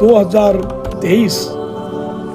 2023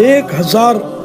1000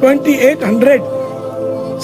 2800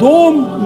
2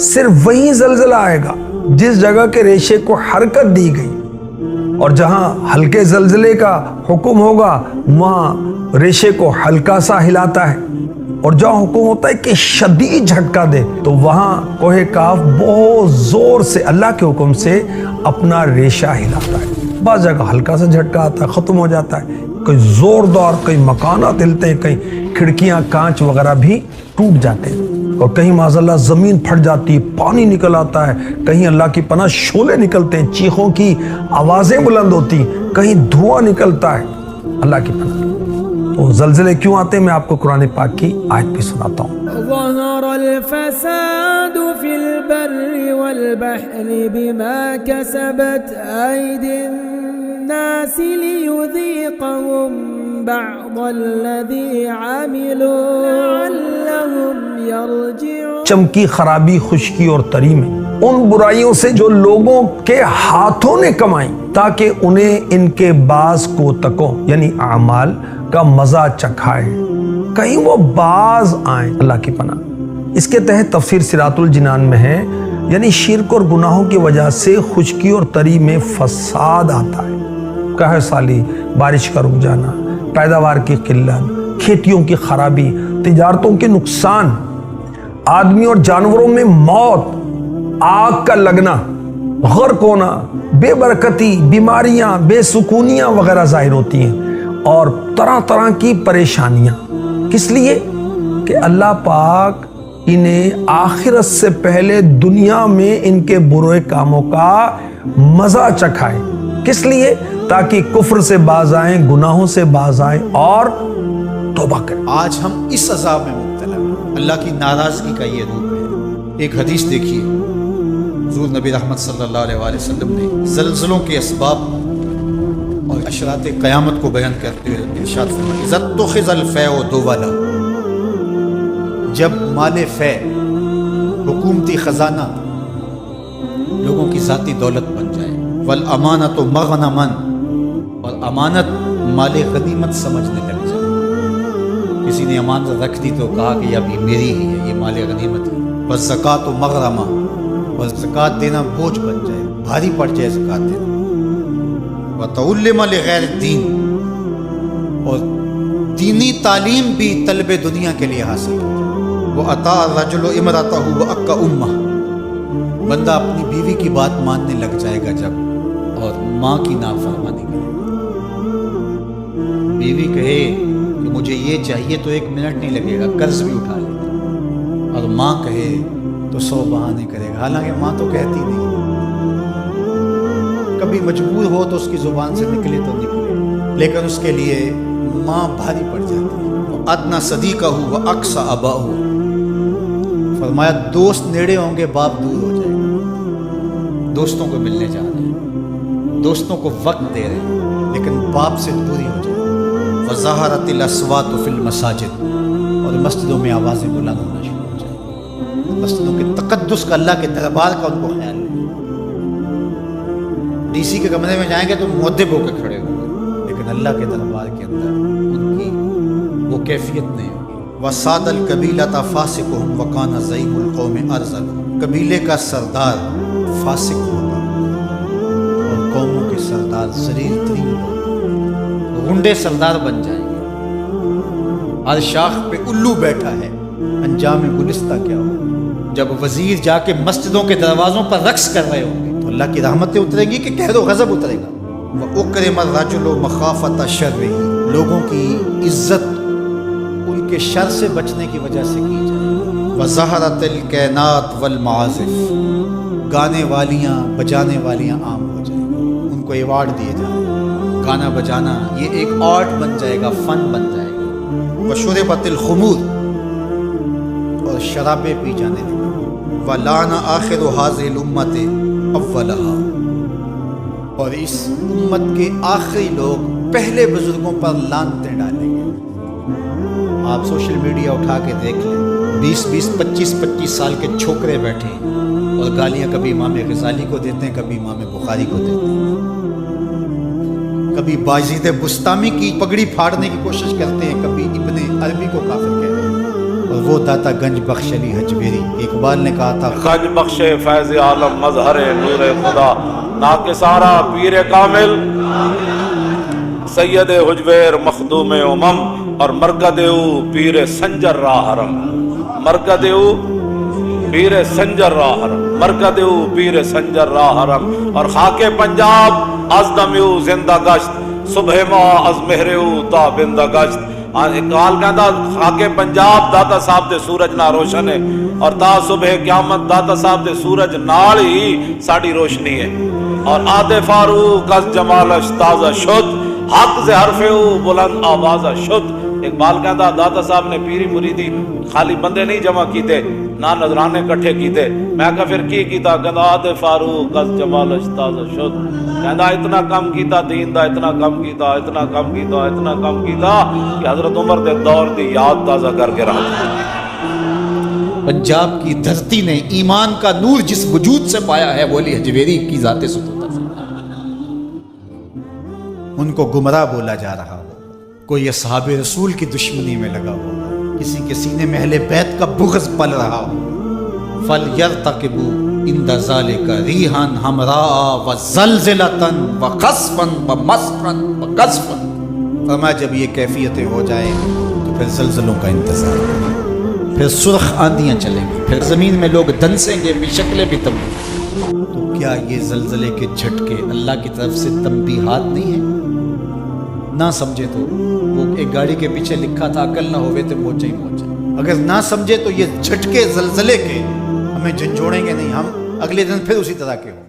صرف وہیں زلزلہ آئے گا جس جگہ کے ریشے کو حرکت دی گئی، اور جہاں ہلکے زلزلے کا حکم ہوگا وہاں ریشے کو ہلکا سا ہلاتا ہے، اور جہاں حکم ہوتا ہے کہ شدید جھٹکا دے تو وہاں کوہ کاف بہت زور سے اللہ کے حکم سے اپنا ریشہ ہلاتا ہے۔ بعض جگہ ہلکا سا جھٹکا آتا ہے، ختم ہو جاتا ہے، کئی زوردار، کئی مکانات ہلتے ہیں، کئی کھڑکیاں کانچ وغیرہ بھی ٹوٹ جاتے ہیں، اور کہیں معاذ اللہ زمین پھٹ جاتی ہے، پانی نکل آتا ہے، کہیں اللہ کی پناہ شعلے نکلتے ہیں، چیخوں کی آوازیں بلند ہوتی ہیں، کہیں دھواں نکلتا ہے، اللہ کی پناہ۔ تو زلزلے کیوں آتے ہیں میں آپ کو قرآن پاک کی آیت بھی سناتا ہوں۔ ظهر الفساد في البر والبحر بما كسبت أيدي الناس ليذيقهم بعض الذي عملوا لعلهم يرجعون۔ چمکی، خرابی، خشکی اور تری میں ان برائیوں سے جو لوگوں کے ہاتھوں نے کمائیں تاکہ انہیں ان کے باز کو تکو یعنی اعمال کا مزہ چکھائے، کہیں وہ باز آئیں، اللہ کی پناہ۔ اس کے تحت تفسیر صراط الجنان میں ہے، یعنی شرک اور گناہوں کی وجہ سے خشکی اور تری میں فساد آتا ہے، قحط سالی، بارش کا رک جانا، پیداوار کی قلت، کھیتیوں کی خرابی، تجارتوں کے نقصان، آدمی اور جانوروں میں موت، آگ کا لگنا، غرق ہونا، بے برکتی، بیماریاں، بے سکونیاں وغیرہ ظاہر ہوتی ہیں، اور طرح طرح کی پریشانیاں۔ کس لیے؟ کہ اللہ پاک انہیں آخرت سے پہلے دنیا میں ان کے برے کاموں کا مزہ چکھائے۔ کس لیے؟ تاکہ کفر سے باز آئیں، گناہوں سے باز آئیں اور توبہ کریں۔ آج ہم اس عذاب میں مبتلا ہیں، اللہ کی ناراضگی کا یہ روپ ہے۔ ایک حدیث دیکھیے، حضور نبی رحمت صلی اللہ علیہ وآلہ وسلم نے زلزلوں کے اسباب اور اشراط قیامت کو بیان کرتے ہوئے ارشاد فرمایا، اذا اتخذ الفیء دولا، جب مال فے، حکومتی خزانہ لوگوں کی ذاتی دولت بن جائے، والامانۃ مغنما، اور امانت مال غنیمت سمجھنے لگ جائے، کسی نے امانت رکھ دی تو کہا کہ یہ ابھی میری ہی ہے، یہ مال غنیمت ہے، والزکوٰۃ مغرمہ، اور زکوٰۃ دینا بوجھ بن جائے، بھاری پڑ جائے زکوٰۃ دینا، وَتَعُلِّمَ لِغَيْرِ الدِّينِ، اور دینی تعلیم بھی طلب دنیا کے لیے حاصل کی جائے، وَأَطَاعَ الرَّجُلُ امْرَأَتَهُ وَأَكَّ أُمَّهُ، بندہ اپنی بیوی کی بات ماننے لگ جائے گا جب، اور ماں کی نافرمانی کرے گا۔ بیوی کہے کہ مجھے یہ چاہیے تو 1 منٹ نہیں لگے گا، قرض بھی اٹھا لے گا، اور ماں کہے تو 100 بہانے کرے گا، حالانکہ ماں تو کہتی نہیں، کبھی مجبور ہو تو اس کی زبان سے نکلے تو نکلے، لیکن اس کے لیے ماں بھاری پڑ جاتی ہے۔ وَأَدْنَى صَدِيقَهُ وَأَقْصَى أَبَاهُ، فرمایا دوست نیڑے ہوں گے، باپ دور ہو جائے گا۔ دوستوں کو ملنے جا رہے ہیں، دوستوں کو وقت دے رہے ہیں، لیکن باپ سے دوری ہو جائے گا۔ وَظَهَرَتِ الْأَصْوَاتُ فِي الْمَسَاجِدِ، اور مسجدوں میں آوازیں بلند ہونا شروع ہو جائیں گی، مسجدوں کے تقدس کا، اللہ کے دربار کا ان کو خیال نہیں۔ ڈی سی کے کمرے میں جائیں گے تو مؤدب ہو کے کھڑے ہوں گے، لیکن اللہ کے دربار کے اندر ان کی وہ کیفیت نہیں ہوگی۔ وَسَادَ الْقَبِيلَةَ فَاسِقُهُمْ وَكَانَ زَعِيمُ الْقَوْمِ أَرْذَلَ، قبیلے کا سردار فاسق ہوگا اور قوموں کے سردار ذلیل ترین لوگ، غنڈے سردار بن جائیں گے۔ ہر شاخ پہ الو بیٹھا ہے، انجام گلستہ کیا ہوگا؟ جب وزیر جا کے مسجدوں کے دروازوں پر رقص کر رہے ہوں گے تو اللہ کی رحمتیں اتریں گی کہ قہر و غضب اترے گا۔ وَأُكْرِمَ الرَّجُلُ مَخَافَةَ شَرِّهِ، لوگوں کی عزت ان کے شر سے بچنے کی وجہ سے کی جائے۔ وَظَهَرَتِ الْكَيْنَاتُ وَالْمَعَازِفُ، گانے والیاں بجانے والیاں عام ہو جائیں گی، ان کو ایوارڈ دیے جائیں گے، گانا بجانا یہ ایک آرٹ بن جائے گا، فن بن جائے گا۔ وَشُرِبَتِ الْخُمُورُ، اور شرابیں پی جانے لگیں۔ وَلَعَنَ آخِرُ هَذِهِ الْأُمَّةِ أَوَّلَهَا، اور اس امت کے آخری لوگ پہلے بزرگوں پر لعنتیں ڈالیں گے۔ آپ سوشل میڈیا اٹھا کے دیکھ لیں، 20-20 25-25 سال کے چھوکرے بیٹھے ہیں اور گالیاں کبھی امام غزالی کو دیتے ہیں، کبھی امام بخاری کو دیتے ہیں، کبھی بایزید بستامی کی پگڑی پھاڑنے کی کوشش کرتے ہیں، کبھی ابن عربی کو کافر کہتے ہیں، اور وہ داتا گنج بخش علی حجویری. اقبال نے کہا تھا گنج بخش فیض عالم مظہر نور خدا ناکسارا پیر کامل سید حجویر مخدوم امم اور مرکد او پیر سنجر راہ حرم. مرکد او پیر سنجر راہ حرم. مرکد او پیر سنجر راہ حرم اور خاک پنجاب از دمیو زندہ گشت صبح ما از مہریو تا بندہ گشت. اقبال کہتا خاک پنجاب داتا صاحب دے سورج نہ روشن ہے اور تا صبح قیامت داتا صاحب دے سورج نال ہی ساڑی روشنی ہے. اور آدھے فاروق از جمالش تازہ شد حق سے حرف بلند آوازہ شد. اقبال کہتا داتا صاحب نے پیری مریدی خالی بندے نہیں جمع کیتے نہ نظرانے کٹھے کیتے. میں کہا پھر کی کیتا؟ کہتا آدھے فاروق از جمالش تازہ شد. کہتا اتنا کم کیتا دین دا اتنا کم کیتا اتنا کم کیتا اتنا کم کیتا کہ حضرت عمر دے دور دی یاد تازہ کر کے رہا. پنجاب کی دھرتی نے ایمان کا نور جس وجود سے پایا ہے وہ علی حجویری کی ذات ستوتا. ان کو گمراہ بولا جا رہا ہو, کوئی اصحاب رسول کی دشمنی میں لگا ہو, کسی کے سینے میں اہل بیت کا بغض پل رہا ہو. فَلْيَرْتَقِبُوا عِنْدَ ذَلِكَ رِيحًا حَمْرَاءَ وَزَلْزَلَةً وَخَسْفًا وَمَسْخًا وَقَذْفًا. فرمایا جب یہ کیفیتیں ہو جائیں تو پھر زلزلوں کا انتظار کریں, پھر سرخ آندیاں چلیں گی, پھر زمین میں لوگ دنسیں گے, بھی شکلیں بھی تبدیل. تو کیا یہ زلزلے کے جھٹکے اللہ کی طرف سے تنبیہات نہیں ہیں؟ نہ سمجھے تو وہ ایک گاڑی کے پیچھے لکھا تھا عقل نہ ہوئے تو موجے ہی موجے. اگر نہ سمجھے تو یہ جھٹکے زلزلے کے ہمیں جھنجھوڑیں گے نہیں, ہم اگلے دن پھر اسی طرح کے ہوں.